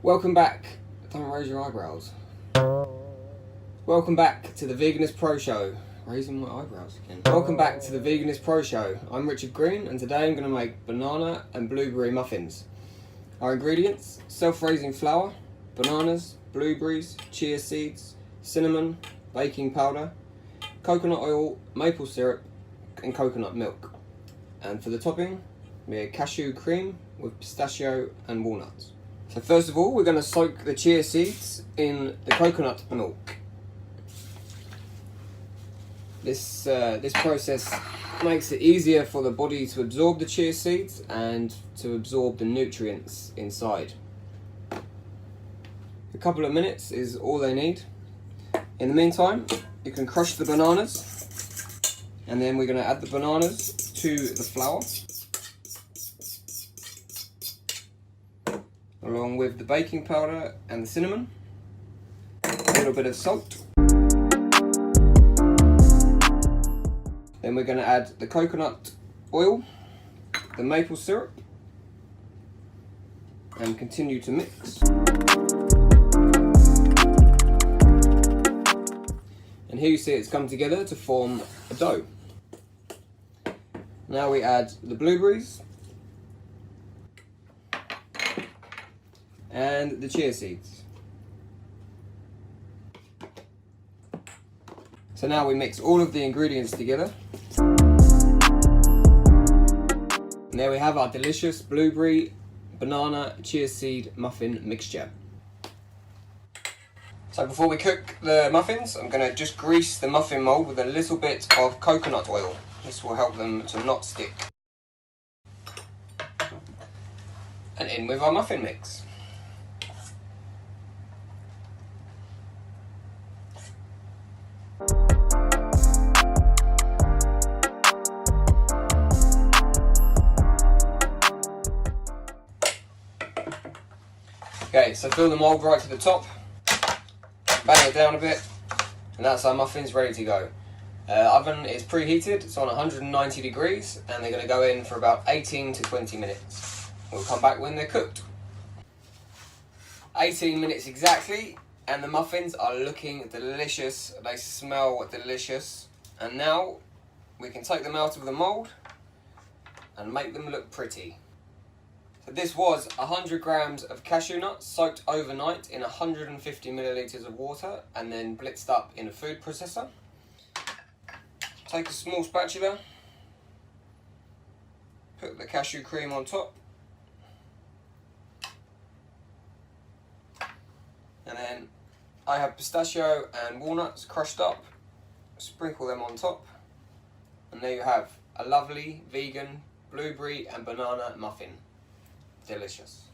Welcome back. Don't raise your eyebrows. Welcome back to the Veganist Pro Show. Raising my eyebrows again. Welcome back to the Veganist Pro Show. I'm Richard Green and today I'm going to make banana and blueberry muffins. Our ingredients: self-raising flour, bananas, blueberries, chia seeds, cinnamon, baking powder, coconut oil, maple syrup and coconut milk. And for the topping, we have cashew cream with pistachio and walnuts. So first of all, we're going to soak the chia seeds in the coconut milk. This process makes it easier for the body to absorb the chia seeds and to absorb the nutrients inside. A couple of minutes is all they need. In the meantime, you can crush the bananas, and then we're going to add the bananas to the flour, along with the baking powder and the cinnamon, a little bit of salt. Then we're going to add the coconut oil, the maple syrup, and continue to mix. And here you see it's come together to form a dough. Now we add the blueberries and the chia seeds. So now we mix all of the ingredients together. And there we have our delicious blueberry, banana, chia seed muffin mixture. So before we cook the muffins, I'm going to just grease the muffin mould with a little bit of coconut oil. This will help them to not stick. And in with our muffin mix. Okay, so fill the mould right to the top, bang it down a bit, and that's our muffins ready to go. Oven is preheated, it's on 190 degrees, and they're going to go in for about 18 to 20 minutes. We'll come back when they're cooked. 18 minutes exactly, and the muffins are looking delicious, they smell delicious. And now we can take them out of the mould and make them look pretty. So this was 100 grams of cashew nuts soaked overnight in 150 millilitres of water and then blitzed up in a food processor. Take a small spatula, put the cashew cream on top, and then I have pistachio and walnuts crushed up, sprinkle them on top, and there you have a lovely vegan blueberry and banana muffin. Delicious.